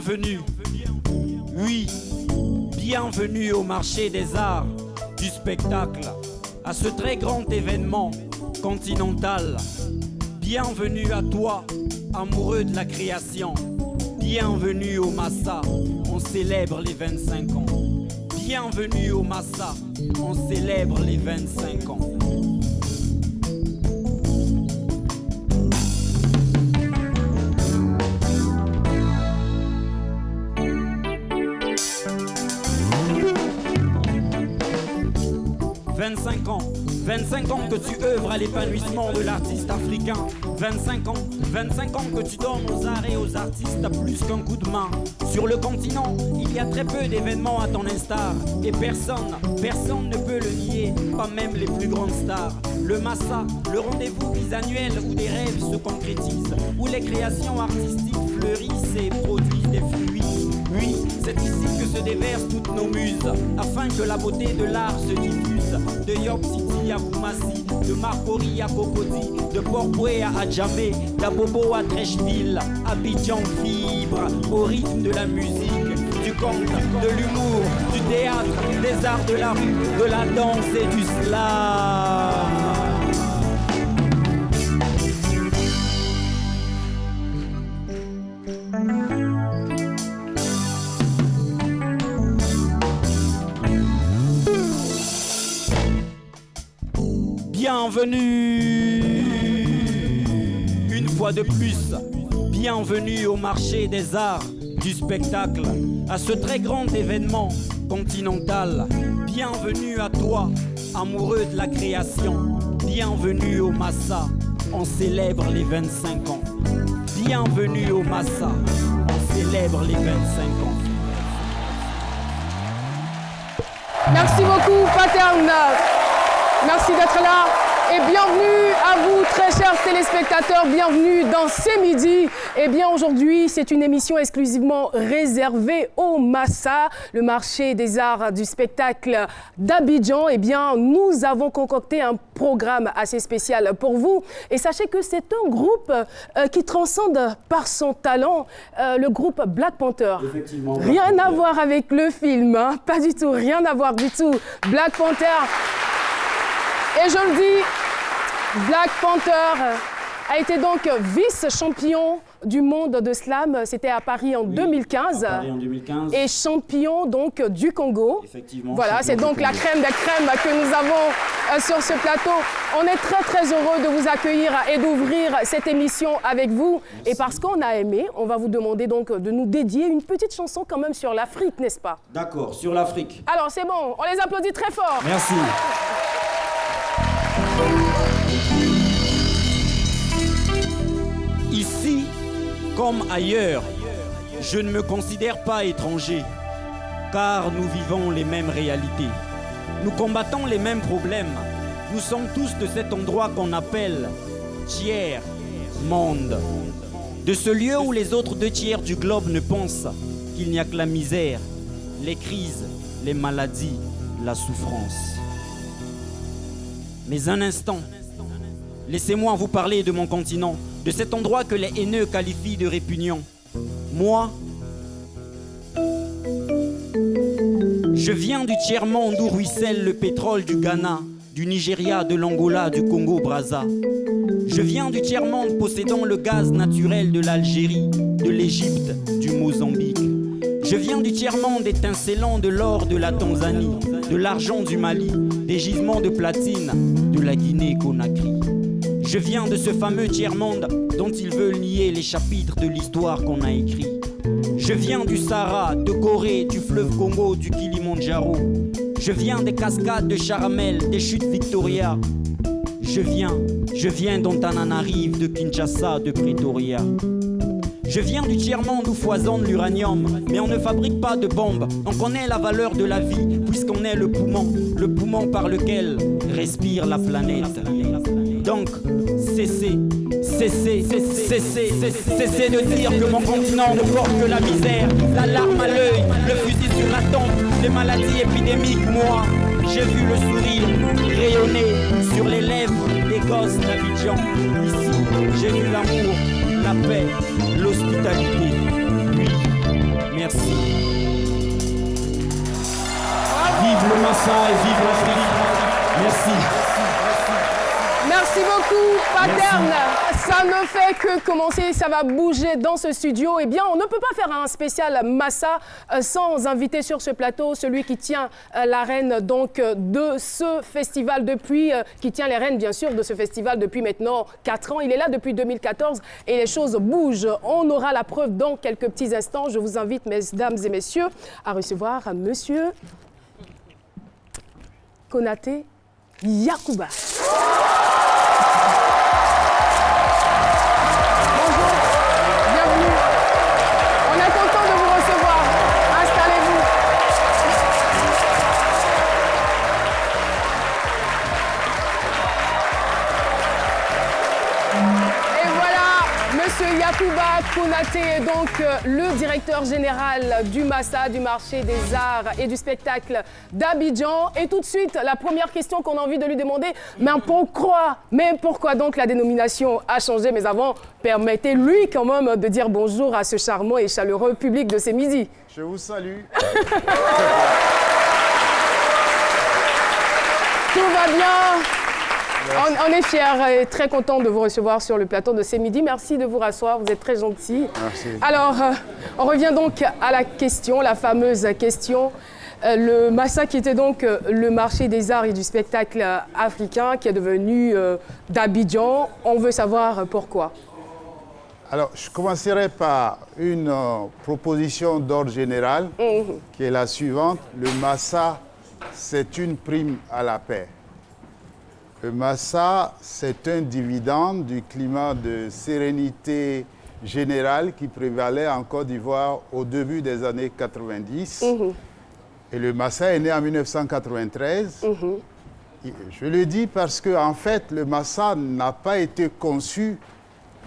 Bienvenue, oui, bienvenue au marché des arts, du spectacle, à ce très grand événement continental. Bienvenue à toi, amoureux de la création. Bienvenue au Massa, on célèbre les 25 ans. Bienvenue au Massa, on célèbre les 25 ans. Vingt-cinq ans que tu œuvres à l'épanouissement de l'artiste africain. 25 ans que tu donnes aux arts et aux artistes plus qu'un coup de main. Sur le continent, il y a très peu d'événements à ton instar. Et personne ne peut le nier, pas même les plus grandes stars. Le Massa, le rendez-vous bisannuel où des rêves se concrétisent, où les créations artistiques fleurissent et produisent des fruits. Oui, c'est ici que se déversent toutes nos muses, afin que la beauté de l'art se diffuse. De York City à Koumassi, de Marcory à Cocody, de Port-Boué à Adjamé, d'Abobo à Trècheville, Abidjan vibre au rythme de la musique, du conte, de l'humour, du théâtre, des arts de la rue, de la danse et du slam. Bienvenue, une fois de plus, bienvenue au marché des arts, du spectacle, à ce très grand événement continental. Bienvenue à toi, amoureux de la création. Bienvenue au Massa, on célèbre les 25 ans. Bienvenue au Massa, on célèbre les 25 ans. Merci beaucoup, Pattern. Merci d'être là et bienvenue à vous, très chers téléspectateurs. Bienvenue dans C'est Midi. Eh bien, aujourd'hui, c'est une émission exclusivement réservée au Massa, le marché des arts du spectacle d'Abidjan. Eh bien, nous avons concocté un programme assez spécial pour vous. Et sachez que c'est un groupe qui transcende par son talent, le groupe Black Panther. Effectivement. Rien à voir avec le film, hein? Pas du tout, rien à voir du tout. Black Panther. Et je le dis, Black Panther a été donc vice-champion du monde de slam. C'était à Paris en 2015. À Paris en 2015. Et champion donc du Congo. Effectivement. Voilà, c'est donc la crème des crèmes que nous avons sur ce plateau. On est très très heureux de vous accueillir et d'ouvrir cette émission avec vous. Merci. Et parce qu'on a aimé, on va vous demander donc de nous dédier une petite chanson quand même sur l'Afrique, n'est-ce pas? D'accord, sur l'Afrique. Alors c'est bon, on les applaudit très fort. Merci. Ici, comme ailleurs, je ne me considère pas étranger, car nous vivons les mêmes réalités. Nous combattons les mêmes problèmes. Nous sommes tous de cet endroit qu'on appelle tiers-monde. De ce lieu où les autres 2/3 du globe ne pensent qu'il n'y a que la misère, les crises, les maladies, la souffrance. Mais un instant, laissez-moi vous parler de mon continent, de cet endroit que les haineux qualifient de répugnant. Moi, je viens du tiers-monde où ruisselle le pétrole du Ghana, du Nigeria, de l'Angola, du Congo-Brazza. Je viens du tiers-monde possédant le gaz naturel de l'Algérie, de l'Égypte, du Mozambique. Je viens du tiers-monde étincelant de l'or de la Tanzanie, de l'argent du Mali, des gisements de platine de la Guinée-Conakry. Je viens de ce fameux tiers-monde dont ils veulent nier les chapitres de l'histoire qu'on a écrit. Je viens du Sahara, de Corée, du fleuve Congo, du Kilimandjaro. Je viens des cascades de Charamel, des chutes Victoria. Je viens d'Antananarive, de Kinshasa, de Pretoria. Je viens du tiers-monde où foisonne l'uranium, mais on ne fabrique pas de bombes. On connaît la valeur de la vie, puisqu'on est le poumon par lequel respire la planète. Donc, cessez de dire que mon continent ne porte que la misère, la larme à l'œil, le fusil sur la tempe, les maladies épidémiques. Moi, j'ai vu le sourire rayonner sur les lèvres des gosses d'Abidjan. Ici, j'ai vu l'amour, la paix, l'hospitalité. Oui, Merci. Vive le Massa et vive l'Afrique. Merci. Merci beaucoup, Paterne. Ça ne fait que commencer, ça va bouger dans ce studio. Eh bien, on ne peut pas faire un spécial Massa sans inviter sur ce plateau celui qui tient la reine donc, de ce festival qui tient les rênes, bien sûr, de ce festival depuis maintenant 4 ans. Il est là depuis 2014 et les choses bougent. On aura la preuve dans quelques petits instants. Je vous invite, mesdames et messieurs, à recevoir monsieur Konaté Yacouba. Bonjour, bienvenue. On est content de vous recevoir. Installez-vous. Et voilà, monsieur Yacouba Konaté est donc le directeur général du Massa, du marché des arts et du spectacle d'Abidjan. Et tout de suite, la première question qu'on a envie de lui demander, mais pourquoi donc la dénomination a changé? Mais avant, permettez-lui quand même de dire bonjour à ce charmant et chaleureux public de ces midis. Je vous salue. Tout va bien. On est fiers et très contents de vous recevoir sur le plateau de ces midis. Merci de vous rasseoir, vous êtes très gentil. Merci. Alors, on revient donc à la question, la fameuse question. Le Massa qui était donc le marché des arts et du spectacle africain qui est devenu d'Abidjan. On veut savoir pourquoi. Alors, je commencerai par une proposition d'ordre général qui est la suivante. Le Massa, c'est une prime à la paix. Le Massa, c'est un dividende du climat de sérénité générale qui prévalait en Côte d'Ivoire au début des années 90. Et le Massa est né en 1993. Je le dis parce que, en fait, le Massa n'a pas été conçu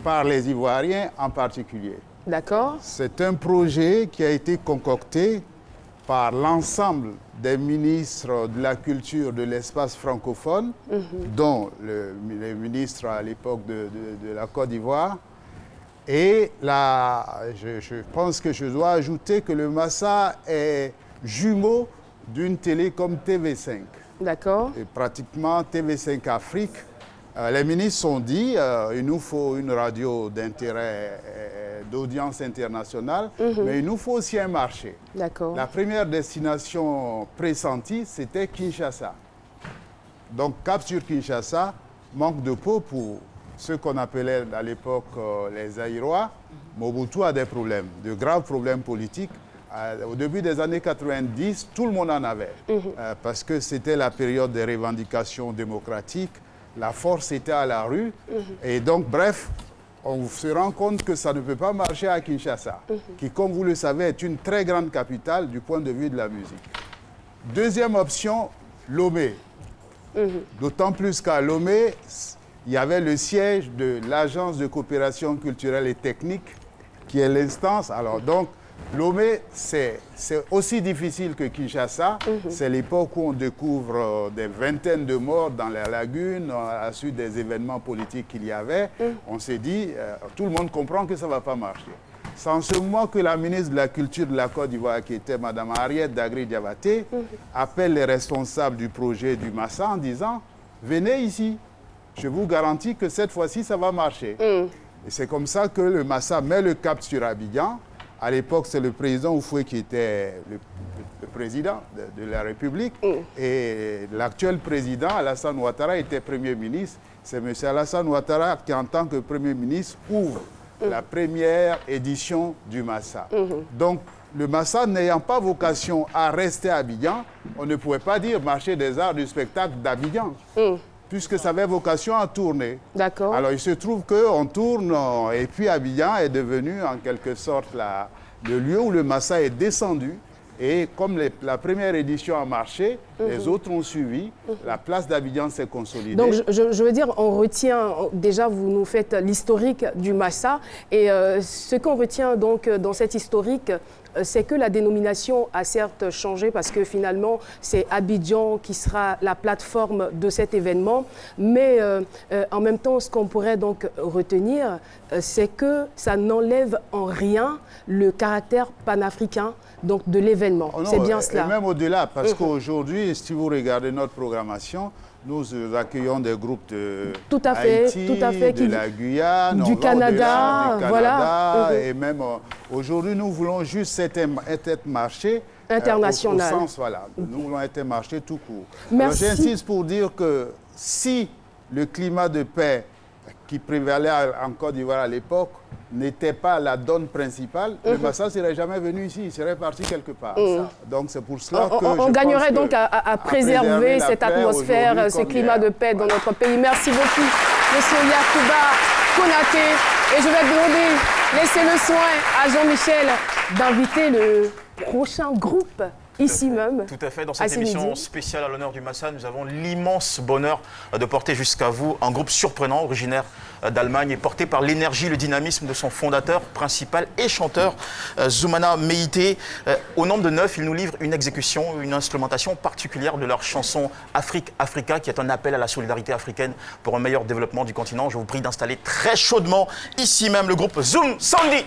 par les Ivoiriens en particulier. D'accord. C'est un projet qui a été concocté par l'ensemble des ministres de la culture de l'espace francophone, dont le ministre à l'époque de la Côte d'Ivoire. Et là, je pense que je dois ajouter que le Massa est jumeau d'une télé comme TV5. D'accord. Et pratiquement TV5 Afrique. Les ministres ont dit il nous faut une radio d'intérêt, d'audience internationale, mais il nous faut aussi un marché. D'accord. La première destination pressentie, c'était Kinshasa. Donc cap sur Kinshasa, manque de peau pour ceux qu'on appelait à l'époque les Zaïrois. Mobutu a des problèmes, de graves problèmes politiques. Au début des années 90, tout le monde en avait, parce que c'était la période des revendications démocratiques. La force était à la rue. Et donc, bref, on se rend compte que ça ne peut pas marcher à Kinshasa, qui, comme vous le savez, est une très grande capitale du point de vue de la musique. Deuxième option, Lomé. D'autant plus qu'à Lomé, il y avait le siège de l'Agence de coopération culturelle et technique, qui est l'instance. Alors, donc, Lomé, c'est aussi difficile que Kinshasa. C'est l'époque où on découvre des vingtaines de morts dans la lagune à la suite des événements politiques qu'il y avait. On s'est dit, tout le monde comprend que ça ne va pas marcher. C'est en ce moment que la ministre de la Culture de la Côte d'Ivoire, qui était Mme Ariette Dagri-Diabaté, appelle les responsables du projet du Massa en disant « Venez ici, je vous garantis que cette fois-ci, ça va marcher. Et c'est comme ça que le Massa met le cap sur Abidjan. À l'époque, c'est le président Houphouët qui était le président de la République. Et l'actuel président, Alassane Ouattara, était Premier ministre. C'est M. Alassane Ouattara qui, en tant que Premier ministre, ouvre la première édition du Massa. Donc, le Massa n'ayant pas vocation à rester à Abidjan, on ne pouvait pas dire marché des arts du spectacle d'Abidjan. Puisque ça avait vocation à tourner. D'accord. Alors, il se trouve qu'on tourne, et puis Abidjan est devenu en quelque sorte le lieu où le Massa est descendu. Et comme la première édition a marché, les autres ont suivi, la place d'Abidjan s'est consolidée. Donc, je veux dire, on retient, déjà, vous nous faites l'historique du Massa. Et ce qu'on retient donc dans cette historique, c'est que la dénomination a certes changé parce que finalement, c'est Abidjan qui sera la plateforme de cet événement. Mais en même temps, ce qu'on pourrait donc retenir, c'est que ça n'enlève en rien le caractère panafricain donc, de l'événement. Oh c'est bien cela. Et même au-delà, parce qu'aujourd'hui, si vous regardez notre programmation, nous accueillons des groupes de Haïti, de la Guyane, du Canada, voilà. Et même aujourd'hui, nous voulons juste être marché international. Au sens, voilà, nous voulons être marché tout court. Merci. J'insiste pour dire que si le climat de paix qui prévalait en Côte d'Ivoire à l'époque n'était pas la donne principale, le Massa ne serait jamais venu ici, il serait parti quelque part. Donc c'est pour cela que on gagnerait donc à préserver cette atmosphère, ce climat de paix dans notre pays. Merci beaucoup, M. Yacouba Konaté. Et je vais demander, laissez le soin à Jean-Michel d'inviter le prochain groupe. Ici même. Tout à fait. Dans cette émission spéciale à l'honneur du Massa, nous avons l'immense bonheur de porter jusqu'à vous un groupe surprenant, originaire d'Allemagne et porté par l'énergie, le dynamisme de son fondateur principal et chanteur, Zoumana Meïté. Au nombre de 9, ils nous livrent une exécution, une instrumentation particulière de leur chanson Afrique Africa, qui est un appel à la solidarité africaine pour un meilleur développement du continent. Je vous prie d'installer très chaudement ici même le groupe Zoum Sandy.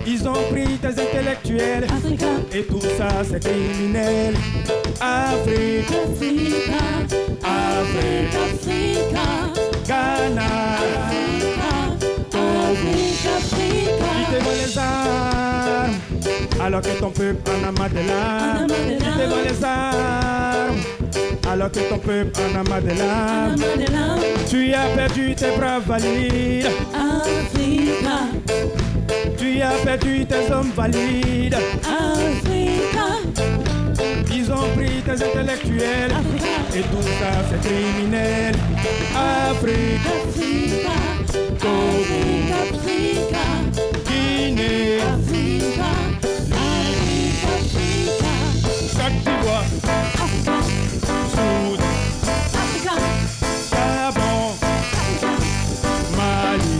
Ils ont pris tes intellectuels et tout ça c'est criminel. Afrique, Afrique, Ghana, ils te volent les armes alors que ton peuple en a marre de l'âme. Ils te volent les armes alors que ton peuple en a marre de l'âme. Tu as perdu tes braves valides. Africa. Tu as perdu tes hommes valides. Africa. Ils ont pris tes intellectuels. Africa. Et tout ça c'est criminel. Afrique, Africa. Togo, Africa. Guinée, Africa. Africa. Côte d'Ivoire, Africa. Soudan, Africa. Gabon, Africa. Mali.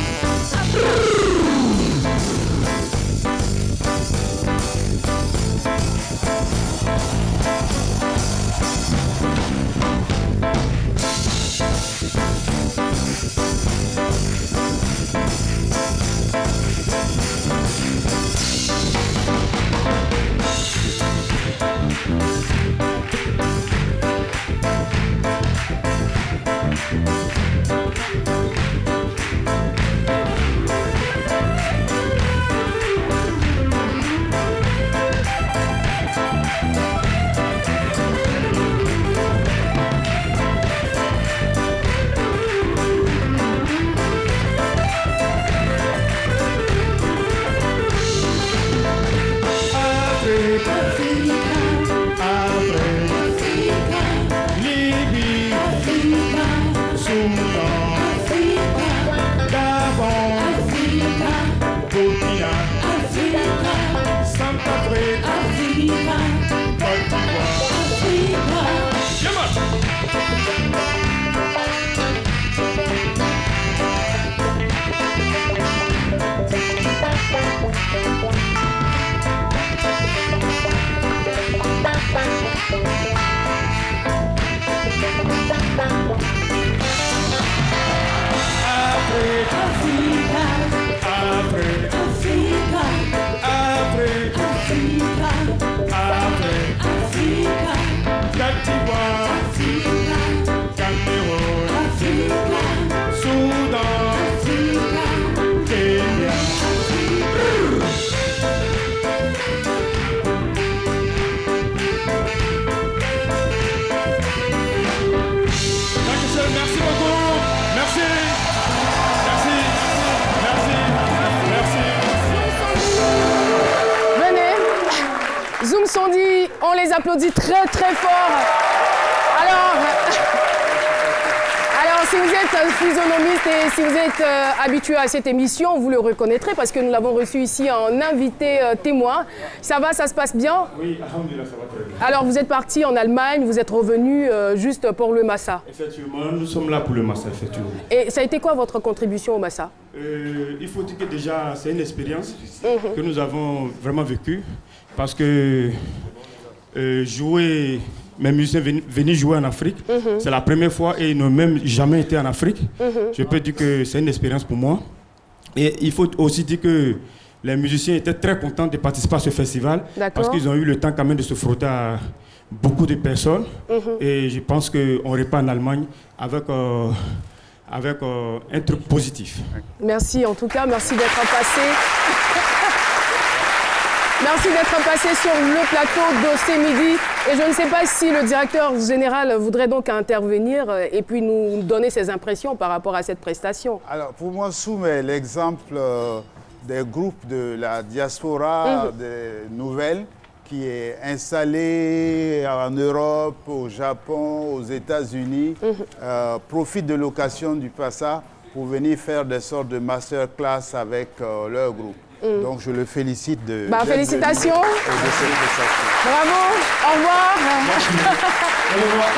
On les applaudit très très fort. Alors, si vous êtes physionomiste et si vous êtes habitué à cette émission, vous le reconnaîtrez parce que nous l'avons reçu ici en invité témoin. Ça va, ça se passe bien? Oui, alhamdoulilah, ça va très bien. Alors, vous êtes parti en Allemagne, vous êtes revenu juste pour le Massa. Effectivement, nous sommes là pour le Massa, effectivement. Et ça a été quoi votre contribution au Massa? Il faut dire que déjà, c'est une expérience que nous avons vraiment vécue parce que mes musiciens venus jouer en Afrique, c'est la première fois et ils n'ont même jamais été en Afrique. Je peux dire que c'est une expérience pour moi. Et il faut aussi dire que les musiciens étaient très contents de participer à ce festival parce qu'ils ont eu le temps quand même de se frotter à beaucoup de personnes. Et je pense qu'on repart en Allemagne avec un truc positif. Merci en tout cas, merci d'être passé. Merci d'être passé sur le plateau de ce midi. Et je ne sais pas si le directeur général voudrait donc intervenir et puis nous donner ses impressions par rapport à cette prestation. Alors, pour moi, Soumé, l'exemple des groupes de la diaspora des nouvelles qui est installé en Europe, au Japon, aux États-Unis, profite de l'occasion du Massa pour venir faire des sortes de masterclass avec leur groupe. Donc je le félicite de félicitations. Bravo, au revoir.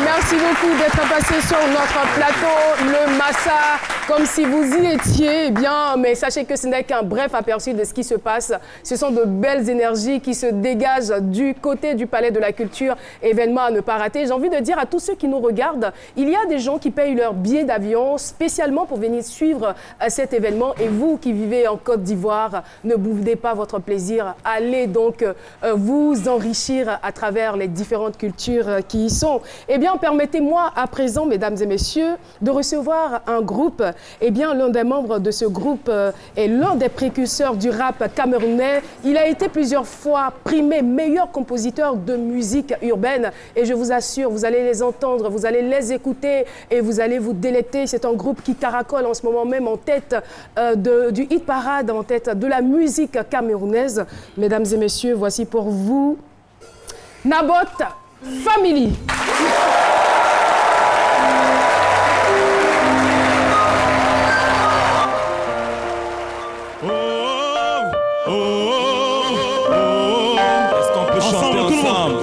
Merci beaucoup d'être passé sur notre plateau, le Massa, comme si vous y étiez. Eh bien, mais sachez que ce n'est qu'un bref aperçu de ce qui se passe. Ce sont de belles énergies qui se dégagent du côté du Palais de la Culture. Événement à ne pas rater. J'ai envie de dire à tous ceux qui nous regardent, il y a des gens qui payent leur billet d'avion spécialement pour venir suivre cet événement. Et vous qui vivez en Côte d'Ivoire, ne boudez pas votre plaisir. Allez donc vous enrichir à travers les différentes cultures qui y sont. Eh bien, permettez-moi à présent, mesdames et messieurs, de recevoir un groupe. Eh bien, l'un des membres de ce groupe est l'un des précurseurs du rap camerounais. Il a été plusieurs fois primé meilleur compositeur de musique urbaine. Et je vous assure, vous allez les entendre, vous allez les écouter et vous allez vous délecter. C'est un groupe qui caracole en ce moment même en tête du hit parade, en tête de la musique camerounaise. Mesdames et messieurs, voici pour vous Nabot Family. Est-ce qu'on peut chanter ensemble?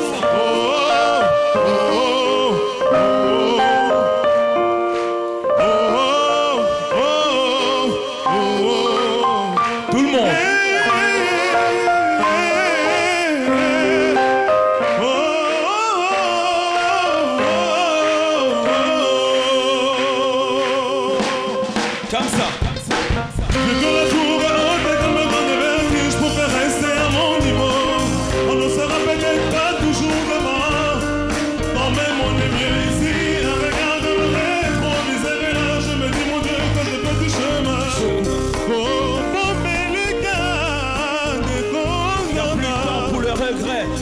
Tout le monde. Comme ça.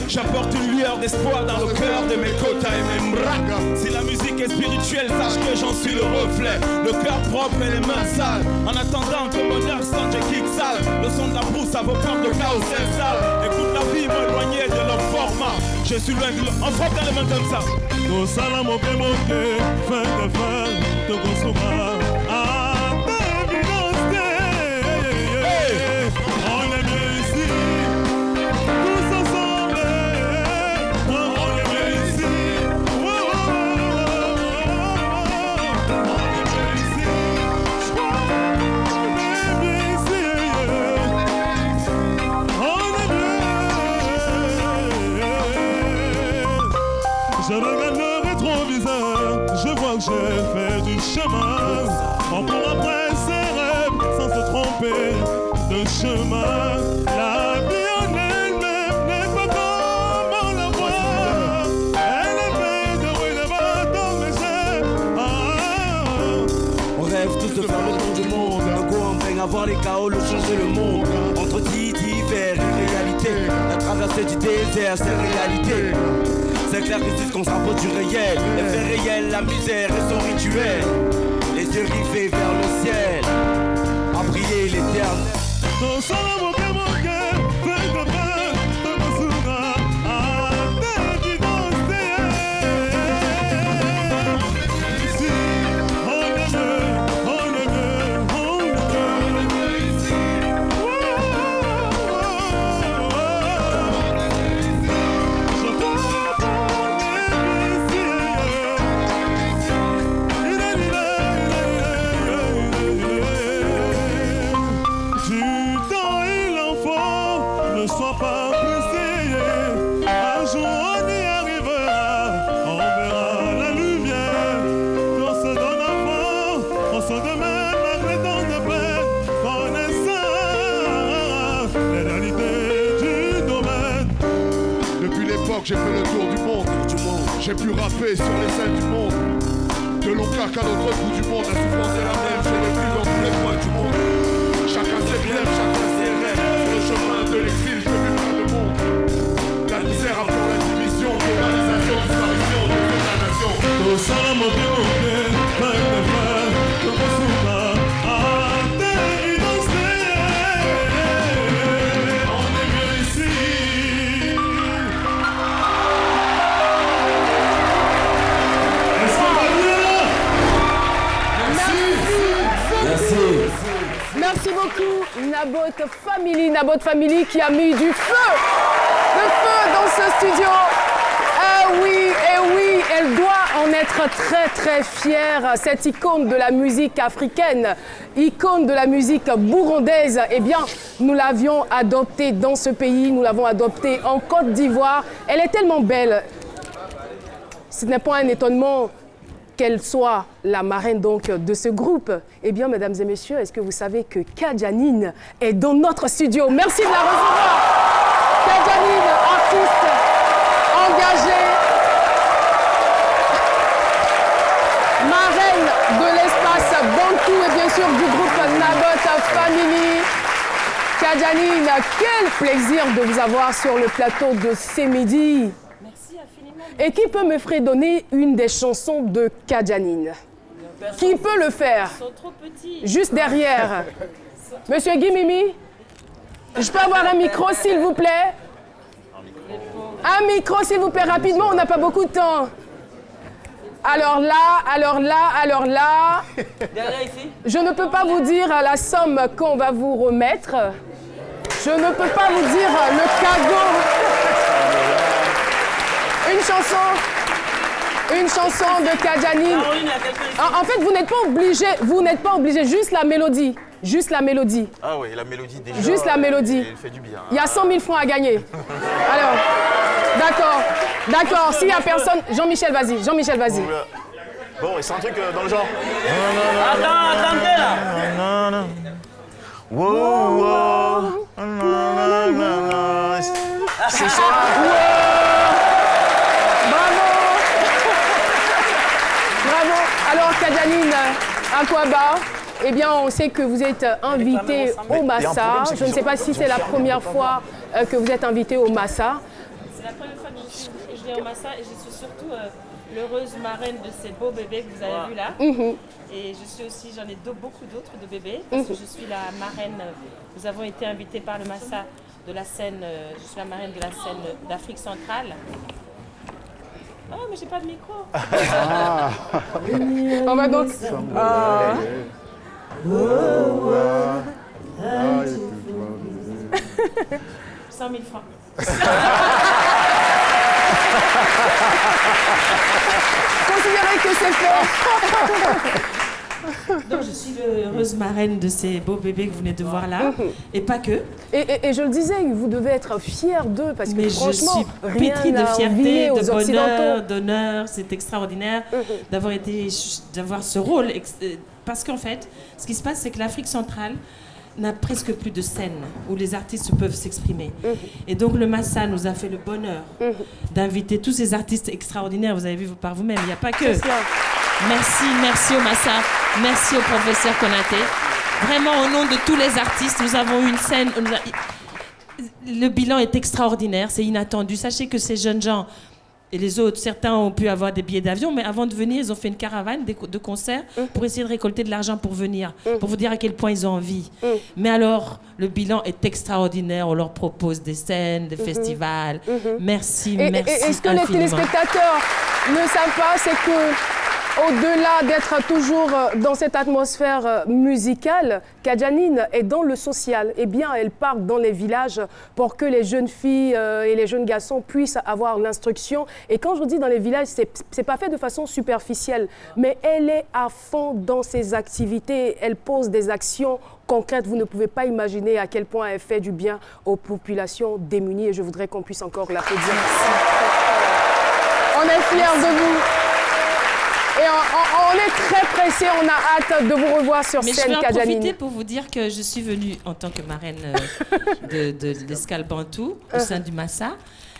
J'apporte une lueur d'espoir dans le cœur de mes quotas et mes bras. Si la musique est spirituelle, sache que j'en suis le reflet. Le cœur propre et les mains sales. En attendant que mon bonheur sonne, j'ai kick sale. Le son de la brousse à vos peurs de chaos s'installe. Écoute la vie m'éloigner de leur format. Je suis loin de l'eau. On frappe dans les mains comme ça. Nos salam au bémoké, fin de fin, te consommera. Je regarde le rétroviseur, je vois que j'ai fait du chemin. On court après ses rêves sans se tromper de chemin. La vie en elle-même n'est pas comme on la voit. Elle est faite de bruit de bateau, mais c'est... On rêve tous de faire le tour du monde. Le go en baigne avant les chaos, le changer le monde. Entre divers et réalité, la traversée du désert, c'est réalité. C'est clair que c'est ce qu'on se rapproche du réel. Les faits réels, la misère et son rituel. Les yeux rivés vers le ciel, à prier l'éternel. Ton salam au Cameroun, fait de pain, de Masura, J'ai pu rapper sur les scènes du monde. De l'Oncar qu'à l'autre bout du monde, la souffrance est la même. J'ai vécu dans tous les coins du monde. Chacun ses rêves, chacun ses rêves. Sur le chemin de l'exil, je vis plein de monde. La misère avant la division, globalisation, disparition de toute la nation. Merci beaucoup, Nabot Family qui a mis du feu dans ce studio. Oui, elle doit en être très très fière, cette icône de la musique africaine, icône de la musique burundaise. Eh bien, nous l'avions adoptée dans ce pays, nous l'avons adoptée en Côte d'Ivoire. Elle est tellement belle. Ce n'est pas un étonnement qu'elle soit la marraine donc de ce groupe. Eh bien, mesdames et messieurs, est-ce que vous savez que Kadjanine est dans notre studio? Merci de la recevoir. Kadjanine, artiste engagée, marraine de l'espace Bantou et bien sûr du groupe Nabot Family. Kadjanine, quel plaisir de vous avoir sur le plateau de Ce Midi. Et qui peut me fredonner une des chansons de Kadjanine? Qui peut le faire? Ils sont trop petits. Juste derrière. Monsieur Guy Mimi, je peux avoir un micro s'il vous plaît? Un micro s'il vous plaît, rapidement, on n'a pas beaucoup de temps. Alors là, je ne peux pas vous dire la somme qu'on va vous remettre. Je ne peux pas vous dire le cadeau. Une chanson de Kadjanine. En fait, vous n'êtes pas obligé, juste la mélodie. Ah oui, la mélodie déjà. Juste la mélodie. Elle fait du bien. Il y a 100 000 francs à gagner. Alors, d'accord. S'il n'y a personne, Jean-Michel, vas-y. Bon, et c'est un truc dans le genre. Attendez là. C'est ça. Bravo. Alors, Kadjanine, Akwaba, eh bien, on sait que vous êtes invité au Massa. Je ne sais pas si c'est la première fois que vous êtes invité au Massa. C'est la première fois que je viens au Massa et je suis surtout l'heureuse marraine de ces beaux bébés que vous avez vus là. Et je suis aussi, j'en ai beaucoup d'autres de bébés parce que je suis la marraine. Nous avons été invités par le Massa de la scène, je suis la marraine de la scène d'Afrique centrale. Oh, mais j'ai pas de micro. On va donc. 100 000 francs. Considérez que c'est fait. Donc je suis l'heureuse marraine de ces beaux bébés que vous venez de voir là, et pas que. Et je le disais, vous devez être fiers d'eux parce que mais franchement, je suis rien pétrie de n'a fierté, envié aux de bonheur, Occidentaux. d'honneur. C'est extraordinaire d'avoir ce rôle. Parce qu'en fait, ce qui se passe, c'est que l'Afrique centrale n'a presque plus de scène où les artistes peuvent s'exprimer. Et donc le Massa nous a fait le bonheur d'inviter tous ces artistes extraordinaires. Vous avez vu par vous-même, il n'y a pas que. Merci au Massa, merci au professeur Konaté. Vraiment, au nom de tous les artistes, nous avons eu une scène. Le bilan est extraordinaire, c'est inattendu. Sachez que ces jeunes gens et les autres, certains ont pu avoir des billets d'avion, mais avant de venir, ils ont fait une caravane de concerts pour essayer de récolter de l'argent pour venir, pour vous dire à quel point ils ont envie. Mais alors, le bilan est extraordinaire. On leur propose des scènes, des festivals. Merci, merci et ce que les infiniment. téléspectateurs ne savent pas, c'est que au-delà d'être toujours dans cette atmosphère musicale, Kadjanine est dans le social. Eh bien, elle part dans les villages pour que les jeunes filles et les jeunes garçons puissent avoir l'instruction. Et quand je dis dans les villages, c'est pas fait de façon superficielle, mais elle est à fond dans ses activités. Elle pose des actions concrètes. Vous ne pouvez pas imaginer à quel point elle fait du bien aux populations démunies. Et je voudrais qu'on puisse encore l'applaudir. On est fiers de vous. Et on est très pressés, on a hâte de vous revoir sur Mais scène, Kadjanine. je vais en profiter pour vous dire que je suis venue en tant que marraine de l'escale Bantou au sein du Massa.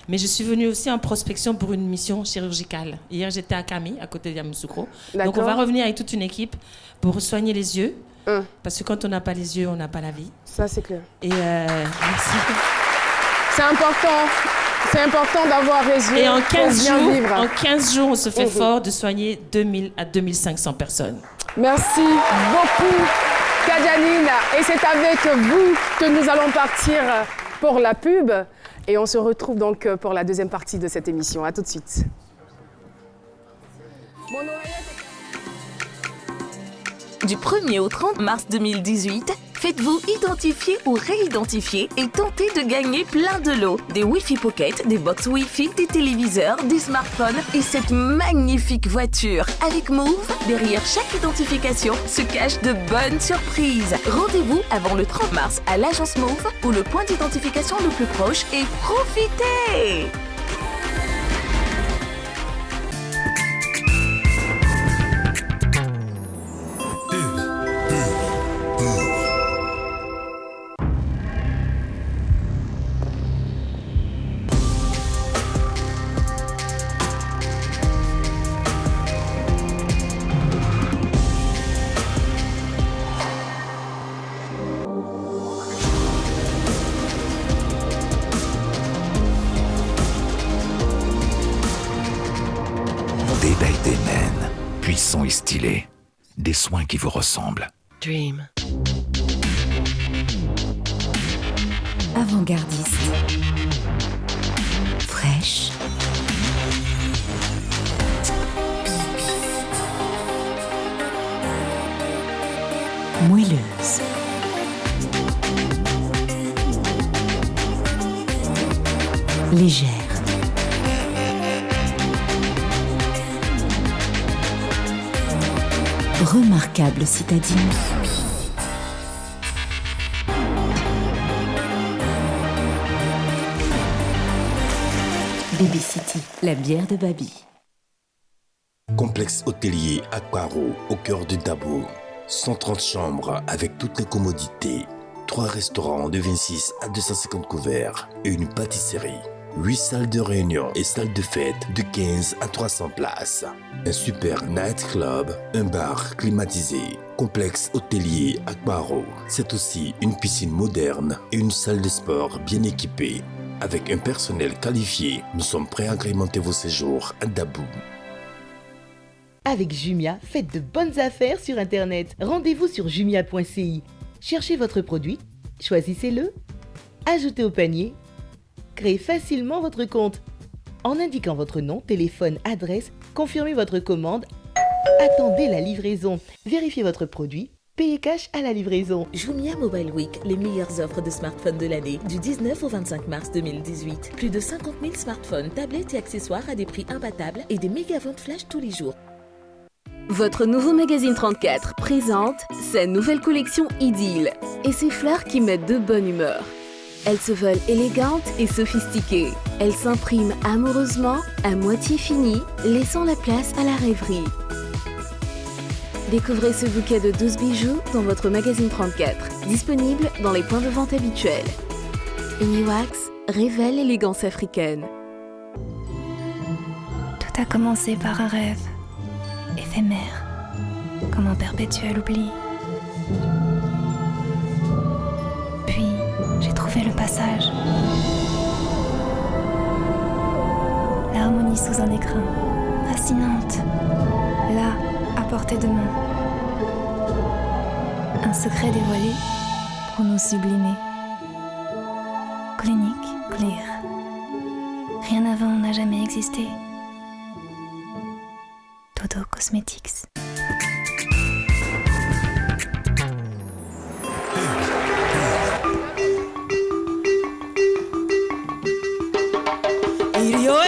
Mais je suis venue aussi en prospection pour une mission chirurgicale. Hier, j'étais à Kami, à côté de Yamoussoukro. Donc, on va revenir avec toute une équipe pour soigner les yeux. Parce que quand on n'a pas les yeux, on n'a pas la vie. Ça, c'est clair. Et merci. C'est important. C'est important d'avoir les yeux Et en pour 15 bien jours, vivre. en 15 jours, on se fait fort de soigner 2000 à 2500 personnes. Merci beaucoup, Kadianine. Et c'est avec vous que nous allons partir pour la pub. Et on se retrouve donc pour la deuxième partie de cette émission. À tout de suite. Du 1er au 30 mars 2018, faites-vous identifier ou réidentifier et tentez de gagner plein de lots. Des Wi-Fi Pocket, des box Wi-Fi, des téléviseurs, des smartphones et cette magnifique voiture. Avec Move, derrière chaque identification se cachent de bonnes surprises. Rendez-vous avant le 30 mars à l'agence Move ou le point d'identification le plus proche et profitez! Puissant et stylé. Des soins qui vous ressemblent. Dream. Avant-gardiste. Fraîche. Moelleuse. Légère. Remarquable citadine. Baby City, la bière de Babi. Complexe hôtelier Aquaro, au cœur de Dabo. 130 chambres avec toutes les commodités. 3 restaurants de 26 à 250 couverts et une pâtisserie. 8 salles de réunion et salles de fête de 15 à 300 places. Un super nightclub, un bar climatisé. Complexe hôtelier Aquaro. C'est aussi une piscine moderne et une salle de sport bien équipée. Avec un personnel qualifié, nous sommes prêts à agrémenter vos séjours à Dabou. Avec Jumia, faites de bonnes affaires sur Internet. Rendez-vous sur jumia.ci. Cherchez votre produit, choisissez-le, ajoutez au panier, créez facilement votre compte. En indiquant votre nom, téléphone, adresse, confirmez votre commande, attendez la livraison, vérifiez votre produit, payez cash à la livraison. Jumia Mobile Week, les meilleures offres de smartphones de l'année, du 19 au 25 mars 2018. Plus de 50 000 smartphones, tablettes et accessoires à des prix imbattables et des méga ventes flash tous les jours. Votre nouveau magazine 34 présente sa nouvelle collection Idylle et ses fleurs qui mettent de bonne humeur. Elles se veulent élégantes et sophistiquées. Elles s'impriment amoureusement, à moitié finies, laissant la place à la rêverie. Découvrez ce bouquet de 12 bijoux dans votre magazine 34, disponible dans les points de vente habituels. Uniwax révèle l'élégance africaine. Tout a commencé par un rêve, éphémère, comme un perpétuel oubli. Puis, j'ai trouvé le passage. L'harmonie sous un écrin, fascinante, là, à portée de main. Un secret dévoilé pour nous sublimer. Clinique Clear. Rien avant n'a jamais existé. Dodo Cosmetics. Oh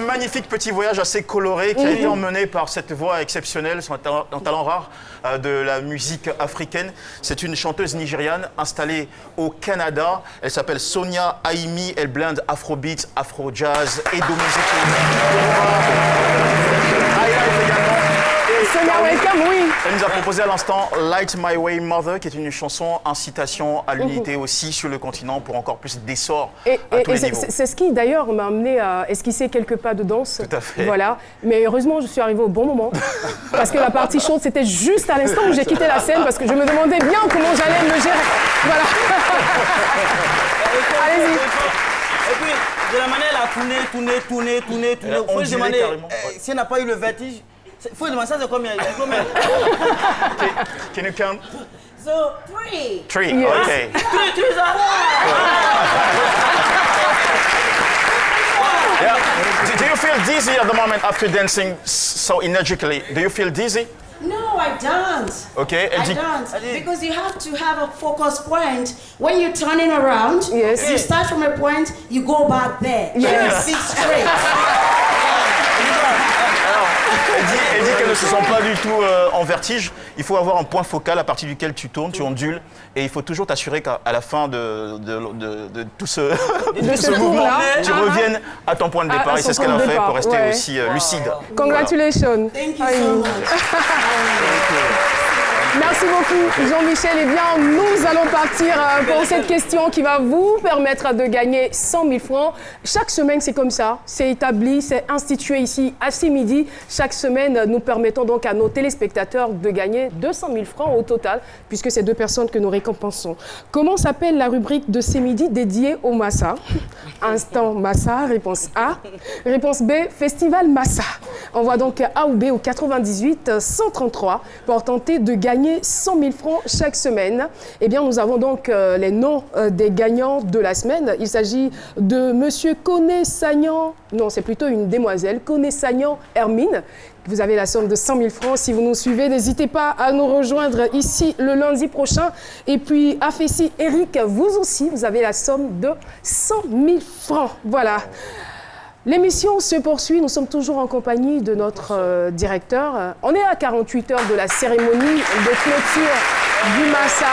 Magnifique petit voyage assez coloré qui a été emmené par cette voix exceptionnelle, son talent rare de la musique africaine. C'est une chanteuse nigériane installée au Canada. Elle s'appelle Sonia Aimi. Elle blende afrobeat, afro-jazz et de musique. Sonia, welcome, oui. Elle nous a proposé à l'instant Light My Way Mother, qui est une chanson incitation à l'unité aussi sur le continent pour encore plus d'essor à tous les niveaux. C'est ce qui d'ailleurs m'a amené à esquisser quelques pas de danse. Tout à fait. Voilà. Mais heureusement, je suis arrivée au bon moment. Parce que la partie chaude, c'était juste à l'instant où j'ai quitté la scène parce que je me demandais bien comment j'allais me gérer. Voilà. Allez-y. Et puis, de la manière à tourner. Il faut se demander si elle n'a pas eu le vertige. Il faut demander ça, c'est combien? Can you count? So, 3. 3, okay. Yeah. Do you feel dizzy at the moment after dancing so energically? Do you feel dizzy? No, I don't. Okay. I don't. Because you have to have a focus point. When you're turning around, yes. You start from a point, you go back there. Yes. Keep straight. Elle dit qu'elle ne se sent pas du tout en vertige. Il faut avoir un point focal à partir duquel tu tournes, tu ondules. Et il faut toujours t'assurer qu'à la fin de tout ce, mouvement, tu reviennes à ton point de départ. Et c'est ce qu'elle a fait pour rester aussi lucide. Congratulations. Thank you so much. Merci beaucoup Jean-Michel. Eh bien, nous allons partir pour cette question qui va vous permettre de gagner 100 000 francs. Chaque semaine, c'est comme ça. C'est établi, c'est institué ici à ce midi. Chaque semaine, nous permettons donc à nos téléspectateurs de gagner 200 000 francs au total, puisque c'est 2 personnes que nous récompensons. Comment s'appelle la rubrique de ce midi dédiée au Massa? Instant Massa, réponse A. Réponse B, Festival Massa. Envoie donc A ou B au 98 133 pour tenter de gagner 100 000 francs chaque semaine. Eh bien, nous avons donc les noms des gagnants de la semaine. Il s'agit de Monsieur Koné Sagnan, non, c'est plutôt une demoiselle, Koné Sagnan Hermine. Vous avez la somme de 100 000 francs. Si vous nous suivez, n'hésitez pas à nous rejoindre ici le lundi prochain. Et puis, Afessi Eric, vous aussi, vous avez la somme de 100 000 francs. Voilà. L'émission se poursuit, nous sommes toujours en compagnie de notre directeur. On est à 48 heures de la cérémonie de clôture du Massa.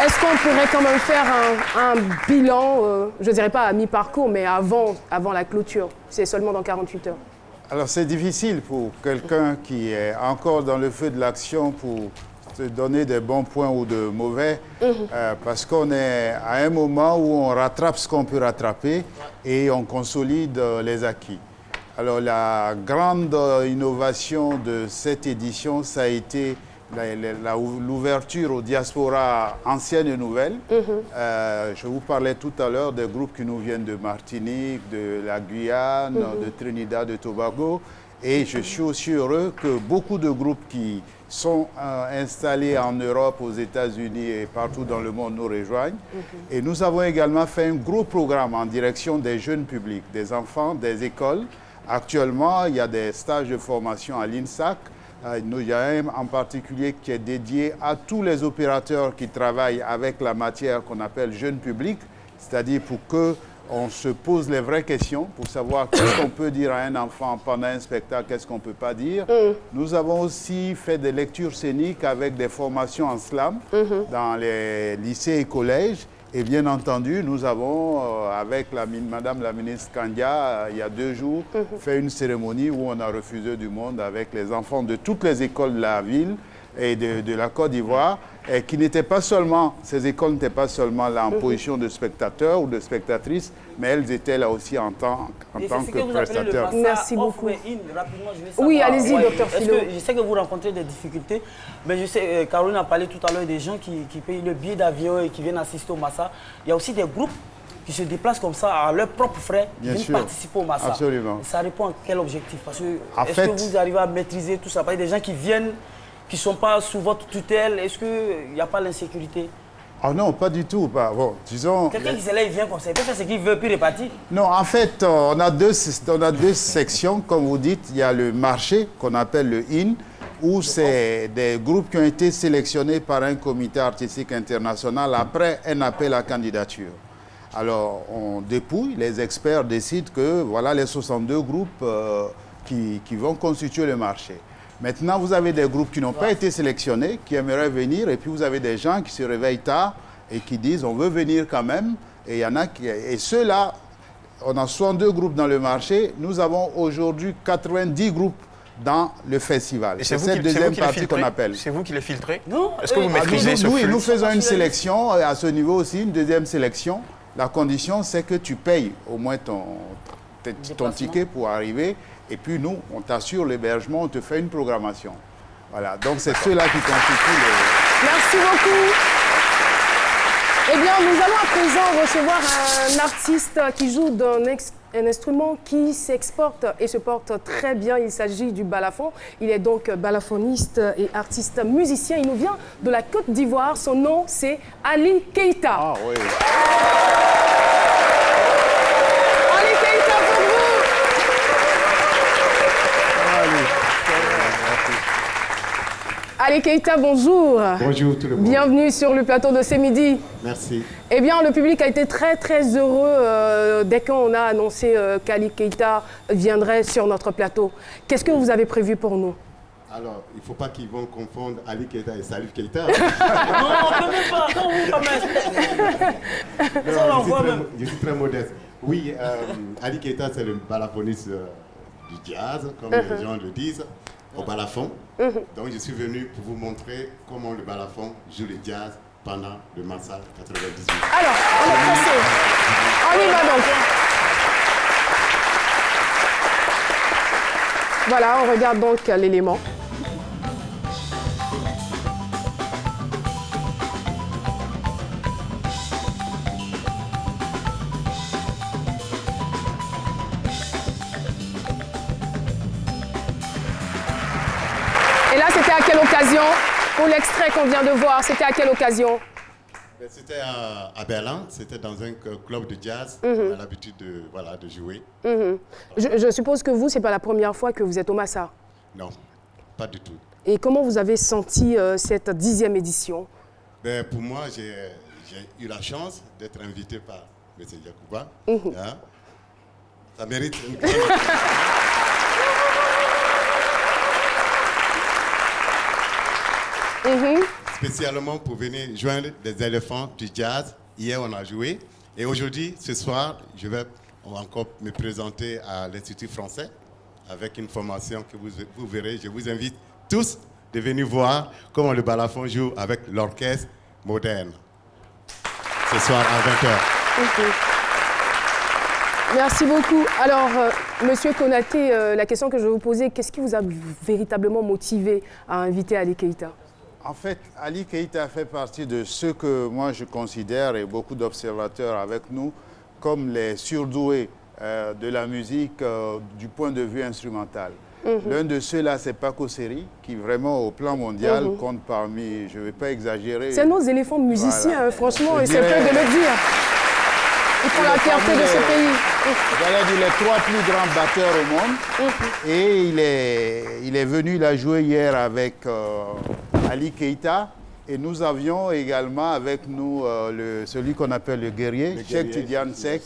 Est-ce qu'on pourrait quand même faire un bilan, je ne dirais pas à mi-parcours, mais avant la clôture? C'est seulement dans 48 heures. Alors c'est difficile pour quelqu'un qui est encore dans le feu de l'action pour te donner des bons points ou de mauvais, parce qu'on est à un moment où on rattrape ce qu'on peut rattraper et on consolide les acquis. Alors la grande innovation de cette édition, ça a été l'ouverture aux diasporas anciennes et nouvelles. Je vous parlais tout à l'heure des groupes qui nous viennent de Martinique, de la Guyane, de Trinidad, de Tobago. Et je suis aussi heureux que beaucoup de groupes qui sont installés en Europe, aux États-Unis et partout dans le monde nous rejoignent. Et nous avons également fait un gros programme en direction des jeunes publics, des enfants, des écoles. Actuellement, il y a des stages de formation à l'INSAC. Il y a un en particulier qui est dédié à tous les opérateurs qui travaillent avec la matière qu'on appelle jeune public, c'est-à-dire pour qu'on se pose les vraies questions pour savoir qu'est-ce qu'on peut dire à un enfant pendant un spectacle, qu'est-ce qu'on ne peut pas dire. Nous avons aussi fait des lectures scéniques avec des formations en slam dans les lycées et collèges. Et bien entendu, nous avons, avec Madame la ministre Kandia, il y a 2 jours, fait une cérémonie où on a refusé du monde avec les enfants de toutes les écoles de la ville. et de la Côte d'Ivoire, et qui n'étaient pas seulement, ces écoles n'étaient pas seulement là en position de spectateurs ou de spectatrices, mais elles étaient là aussi en tant que prestataires. Merci beaucoup. Oui, allez-y, docteur Philo. Je sais que vous rencontrez des difficultés, mais je sais, Caroline a parlé tout à l'heure des gens qui payent le billet d'avion et qui viennent assister au Massa. Il y a aussi des groupes qui se déplacent comme ça à leurs propres frais, qui viennent participer au Massa. Absolument. Ça répond à quel objectif? Parce que est-ce que vous arrivez à maîtriser tout ça? Parce qu'il y a des gens qui viennent, qui ne sont pas sous votre tutelle. Est-ce qu'il n'y a pas l'insécurité? Ah non, pas du tout. Bah, bon, disons... Quelqu'un qui se lève, il vient comme ça. Il peut faire ce qu'il veut, puis repartir. Non, en fait, on a deux sections, comme vous dites. Il y a le marché, qu'on appelle le IN, où c'est des groupes qui ont été sélectionnés par un comité artistique international après un appel à candidature. Alors, on dépouille, les experts décident que voilà les 62 groupes qui vont constituer le marché. Maintenant, vous avez des groupes qui n'ont pas été sélectionnés, qui aimeraient venir, et puis vous avez des gens qui se réveillent tard et qui disent on veut venir quand même. Et il y en a qui... Et ceux-là, on a 62 groupes dans le marché. Nous avons aujourd'hui 90 groupes dans le festival. Et c'est cette deuxième partie qu'on appelle. C'est vous qui les filtrez? Non. Est-ce que vous maîtrisez ce flux? Oui, nous faisons une sélection, à ce niveau aussi, une deuxième sélection. La condition, c'est que tu payes au moins ton ticket pour arriver. Et puis nous, on t'assure l'hébergement, on te fait une programmation. Voilà, donc c'est ceux-là qui constituent le... Merci beaucoup. Eh bien, nous allons à présent recevoir un artiste qui joue un instrument qui s'exporte et se porte très bien. Il s'agit du balafon. Il est donc balafoniste et artiste musicien. Il nous vient de la Côte d'Ivoire. Son nom, c'est Ali Keita. Ah oui. Ali Keita pour vous. Ali Keita, bonjour. Bonjour tout le monde. Bienvenue sur le plateau de ce midi. Merci. Eh bien, le public a été très heureux dès qu'on a annoncé qu'Ali Keita viendrait sur notre plateau. Qu'est-ce que vous avez prévu pour nous? Alors, il ne faut pas qu'ils vont confondre Ali Keita et Salif Keita. Non, quand même pas. Non, quand même. Je suis très modeste. Oui, Ali Keita, c'est le balafoniste du jazz, comme les gens le disent, au balafon. Donc, je suis venu pour vous montrer comment le balafon joue le jazz pendant le Massa 98. Alors, on est passé. On y va donc. Voilà, on regarde donc l'élément. Et là, c'était à quelle occasion? Pour l'extrait qu'on vient de voir, c'était à quelle occasion? C'était à Berlin, c'était dans un club de jazz. On a l'habitude de jouer. Je suppose que vous, ce n'est pas la première fois que vous êtes au Massa? Non, pas du tout. Et comment vous avez senti cette 10e édition? Pour moi, j'ai eu la chance d'être invité par M. Yacouba. Hein? Ça mérite une grande... Spécialement pour venir joindre des éléphants du jazz. Hier, on a joué. Et aujourd'hui, ce soir, je vais encore me présenter à l'Institut français avec une formation que vous verrez. Je vous invite tous de venir voir comment le balafon joue avec l'orchestre moderne. Ce soir à 20h. Merci beaucoup. Alors, Monsieur Konaté, la question que je vais vous poser, qu'est-ce qui vous a véritablement motivé à inviter Ali Keita? En fait, Ali Keita fait partie de ceux que moi je considère, et beaucoup d'observateurs avec nous, comme les surdoués de la musique du point de vue instrumental. L'un de ceux-là, c'est Paco Seri, qui vraiment au plan mondial compte parmi, je ne vais pas exagérer. C'est nos éléphants musiciens, franchement, et c'est peu de le dire. Ils font la fierté de ce pays. J'allais dire les 3 plus grands batteurs au monde. Et il est venu, il a joué hier avec Ali Keita. Et nous avions également avec nous celui qu'on appelle le guerrier, Cheikh Tidiane Seck,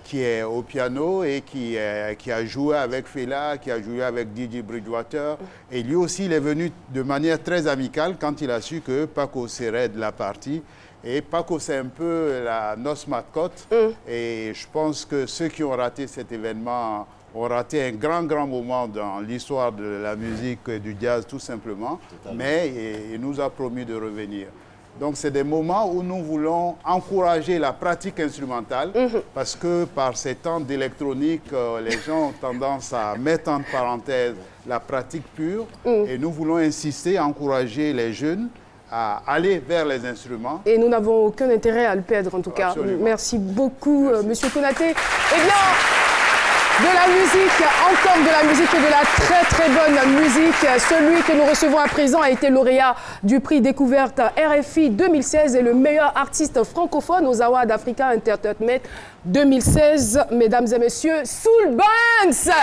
qui est au piano et qui a joué avec Fela, qui a joué avec DJ Bridgewater. Et lui aussi, il est venu de manière très amicale quand il a su que Paco serait de la partie. Et Paco, c'est un peu la noce mascotte. Et je pense que ceux qui ont raté cet événement ont raté un grand moment dans l'histoire de la musique et du jazz, tout simplement. Mais il nous a promis de revenir. Donc, c'est des moments où nous voulons encourager la pratique instrumentale parce que par ces temps d'électronique, les gens ont tendance à mettre en parenthèse la pratique pure et nous voulons insister, encourager les jeunes à aller vers les instruments. Et nous n'avons aucun intérêt à le perdre, en tout cas. Absolument. Merci beaucoup, Monsieur Konaté. Eh bien, de la musique, encore de la musique et de la très bonne musique. Celui que nous recevons à présent a été lauréat du prix Découverte RFI 2016 et le meilleur artiste francophone aux Awards Africa Entertainment 2016. Mesdames et messieurs, Soul Banks.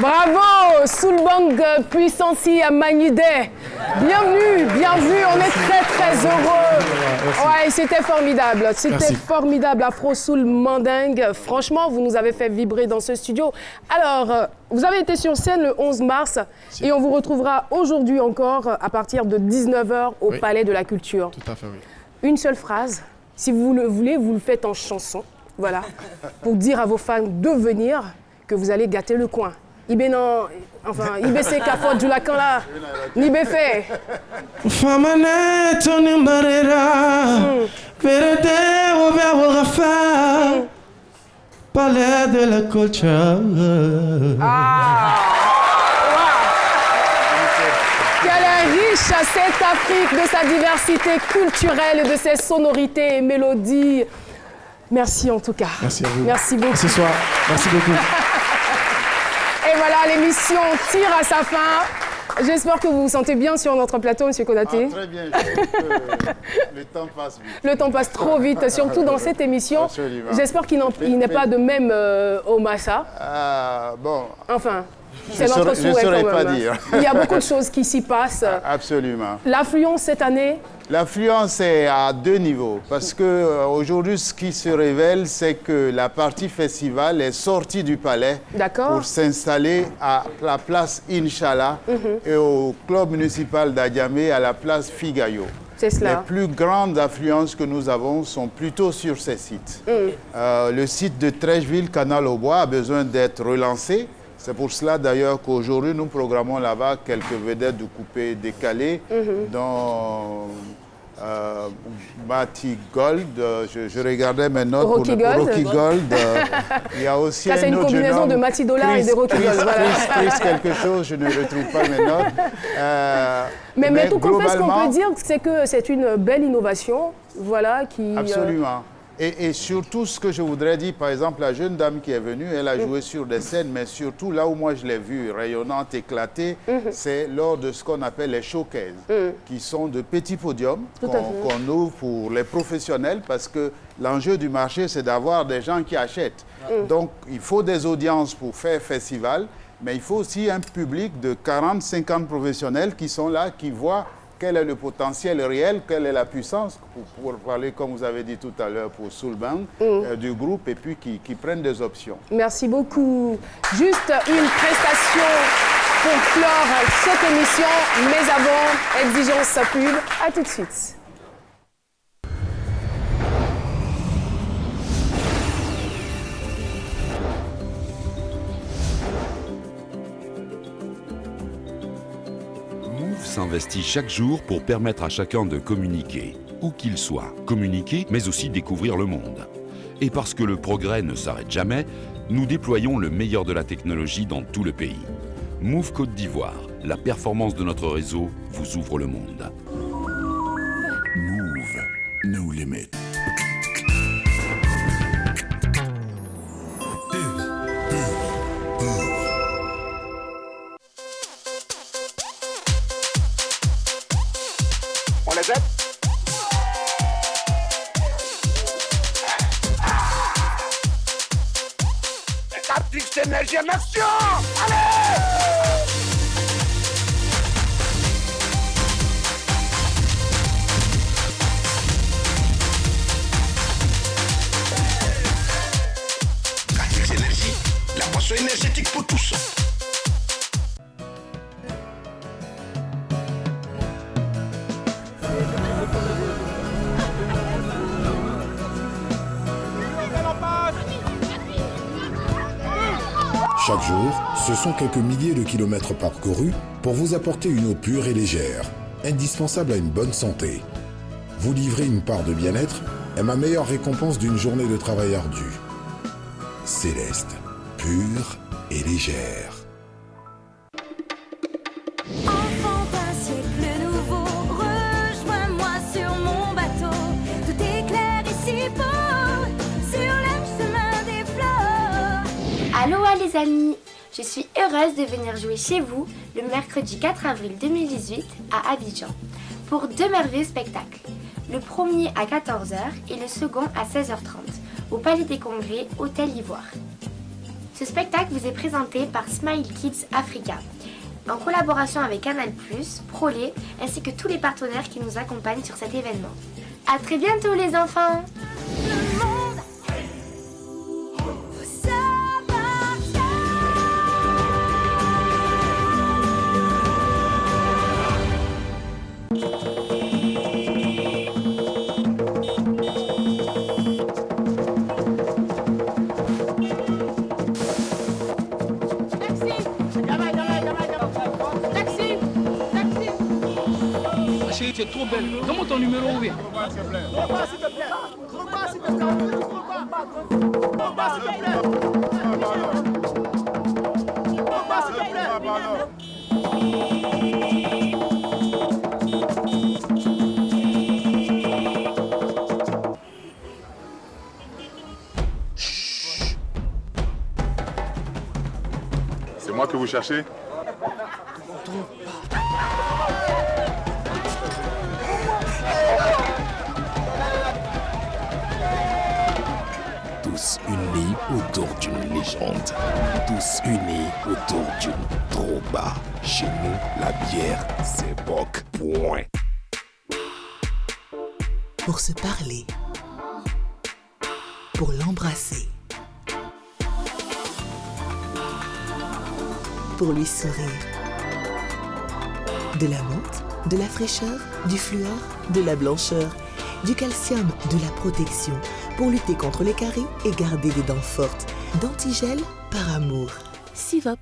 Bravo, Soulbang Puissance à Manidé. Bienvenue, on est très heureux. Ouais, c'était formidable, formidable, Afro Soul Mandingue. Franchement, vous nous avez fait vibrer dans ce studio. Alors, vous avez été sur scène le 11 mars et on vous retrouvera aujourd'hui encore à partir de 19h au Palais de la Culture. Tout à fait, oui. Une seule phrase, si vous le voulez, vous le faites en chanson, voilà, pour dire à vos fans de venir que vous allez gâter le coin. Ibe non, enfin, Ibe c'est Kafot du lacan là, Nibe fait. Famane Tony Barera, Vérité Robert Rafa, Palais de la Culture. Quelle est riche cette Afrique de sa diversité culturelle et de ses sonorités et mélodies. Merci en tout cas. Merci à vous. Merci beaucoup. Ce soir, merci beaucoup. Et voilà, l'émission tire à sa fin. J'espère que vous vous sentez bien sur notre plateau, M. Konaté. Très bien, je trouve que le temps passe vite. Le temps passe trop vite, surtout dans cette émission. Absolument. J'espère qu'il n'est pas de même au Massa. Bon. Enfin, c'est notre souhait quand même. Je ne saurais pas dire. Il y a beaucoup de choses qui s'y passent. Absolument. L'affluence cette année? L'affluence est à deux niveaux, parce qu'aujourd'hui, ce qui se révèle, c'est que la partie festival est sortie du palais pour s'installer à la place Inch'Allah et au club municipal d'Adjamé à la place Figayo. C'est cela. Les plus grandes affluences que nous avons sont plutôt sur ces sites. Le site de Trècheville, Canal-au-Bois, a besoin d'être relancé. C'est pour cela d'ailleurs qu'aujourd'hui, nous programmons là-bas quelques vedettes de coupé décalé, dont Mati Gold, je regardais mes notes Rocky pour Rocky Gold. Il y a aussi c'est une combinaison de Mati Dollar et de Rocky Gold. Chris quelque chose, je ne retrouve pas mes notes. Mais tout compte fait, ce qu'on peut dire, c'est que c'est une belle innovation, voilà, qui... Absolument. Et surtout, ce que je voudrais dire, par exemple, la jeune dame qui est venue, elle a joué sur des scènes, mais surtout, là où moi je l'ai vue rayonnante, éclatée, c'est lors de ce qu'on appelle les showcases, qui sont de petits podiums qu'on ouvre pour les professionnels, parce que l'enjeu du marché, c'est d'avoir des gens qui achètent. Donc, il faut des audiences pour faire festival, mais il faut aussi un public de 40-50 professionnels qui sont là, qui voient quel est le potentiel réel, quelle est la puissance, pour parler, comme vous avez dit tout à l'heure, pour Soulbang, du groupe, et puis qui prennent des options. Merci beaucoup. Juste une prestation pour clore cette émission, mais avant, exigence pub. À tout de suite. S'investit chaque jour pour permettre à chacun de communiquer, où qu'il soit. Communiquer, mais aussi découvrir le monde. Et parce que le progrès ne s'arrête jamais, nous déployons le meilleur de la technologie dans tout le pays. Move Côte d'Ivoire, la performance de notre réseau vous ouvre le monde. Move, no limit. On les aide. Captif d'énergie en action. Allez! Captif énergie, la boisson énergétique pour tous. Chaque jour, ce sont quelques milliers de kilomètres parcourus pour vous apporter une eau pure et légère, indispensable à une bonne santé. Vous livrer une part de bien-être est ma meilleure récompense d'une journée de travail ardu. Céleste, pure et légère. Enfant d'un siècle nouveau, rejoins-moi sur mon bateau. Tout est clair ici beau, sur le chemin des fleurs. Aloha les amis, je suis heureuse de venir jouer chez vous le mercredi 4 avril 2018 à Abidjan pour deux merveilleux spectacles. Le premier à 14h et le second à 16h30 au Palais des Congrès, Hôtel Ivoire. Ce spectacle vous est présenté par Smile Kids Africa, en collaboration avec Canal+, Prolé, ainsi que tous les partenaires qui nous accompagnent sur cet événement. À très bientôt les enfants! Chérie, tu es trop belle. Donne-moi ton numéro, oui. C'est moi que vous cherchez? Tous unis autour d'une légende. Tous unis autour d'une Troba. Chez nous, la bière, c'est Bock. Point. Pour se parler. Pour l'embrasser. Pour lui sourire. De la menthe, de la fraîcheur, du fluor, de la blancheur, du calcium, de la protection, pour lutter contre les caries et garder des dents fortes. Dentigel par amour. Sivop.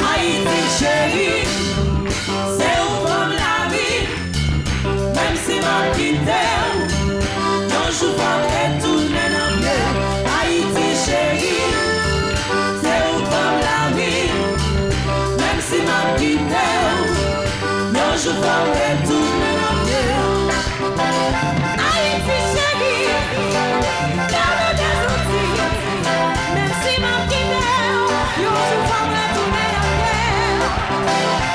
Haïti chérie, je parlerai tout mélanger. Haïti chérie, garde des outils. Même si ma quitté, yo je parlerai tout mélanger.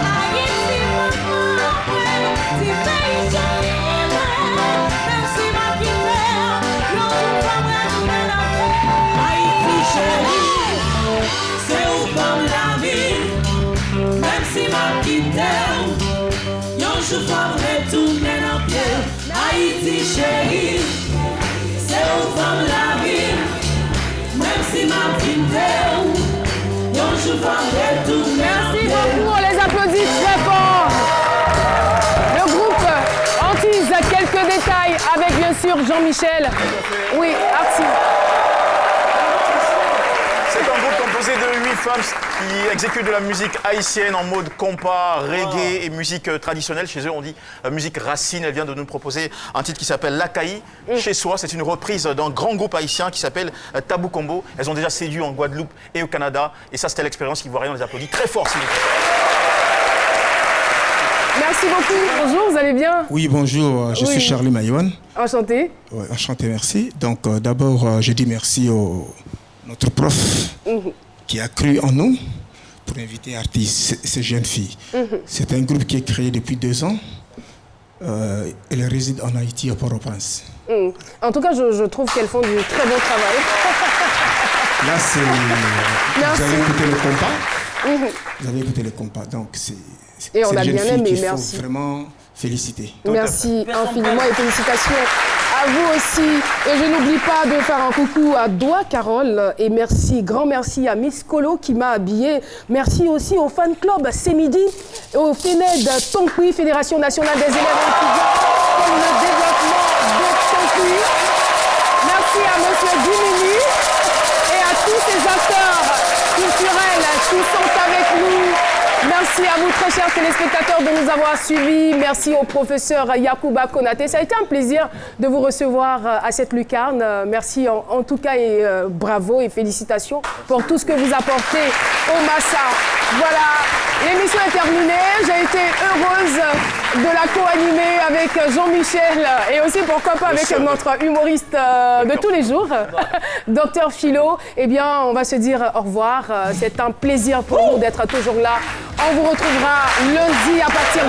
Haïti maman, si pays chérie, même si ma quitté, yo je parlerai tout mélanger. Haïti chérie, c'est où comme la vie. Même si ma quitté, yo je parlerai tout mélanger. Haïti chérie, c'est où comme la vie. Même si ma quitté, yo je parlerai tout mélanger. Merci beaucoup, on les applaudit très fort. Le groupe Antise, quelques détails avec bien sûr Jean-Michel. Oui, Arti. C'est un groupe composé de 8 femmes qui exécutent de la musique haïtienne en mode compas, reggae et musique traditionnelle. Chez eux, on dit musique racine. Elle vient de nous proposer un titre qui s'appelle L'Akaï. Chez soi, c'est une reprise d'un grand groupe haïtien qui s'appelle Tabou Combo. Elles ont déjà séduit en Guadeloupe et au Canada. Et ça, c'était l'expérience Ivoirienne. On les applaudit très fort, s'il vous plaît. Merci beaucoup. Bonjour, vous allez bien? Oui, bonjour, je suis Charlie Maïwan. Enchanté. Ouais, enchanté, merci. Donc d'abord, je dis merci à notre prof qui a cru en nous pour inviter Artis, ces jeunes filles. C'est un groupe qui est créé depuis 2 ans. Elle réside en Haïti, à Port-au-Prince. En tout cas, je trouve qu'elles font du très bon travail. Là, c'est... Merci. Vous avez écouté le compas. Vous avez écouté le compas, donc c'est... Et on a jeune bien fille aimé, qu'il faut merci. vraiment féliciter. Merci infiniment et félicitations à vous aussi. Et je n'oublie pas de faire un coucou à Doua Carole et merci, grand merci à Miss Colo qui m'a habillée. Merci aussi au fan club C'est Midi et au FENED Tonkoui, Fédération nationale des élèves et étudiants pour le développement de Tonkoui. Merci à Monsieur Dimini et à tous ces acteurs culturels qui sont avec nous. Merci à vous, très chers téléspectateurs, de nous avoir suivis. Merci au professeur Yacouba Konaté. Ça a été un plaisir de vous recevoir à cette lucarne. Merci en tout cas et bravo et félicitations pour tout ce que vous apportez au Massa. Voilà, l'émission est terminée. J'ai été heureuse de la co-animer avec Jean-Michel et aussi pourquoi pas avec notre humoriste de tous les jours, Docteur Philo. Eh bien, on va se dire au revoir. C'est un plaisir pour nous d'être toujours là. On vous retrouvera lundi à partir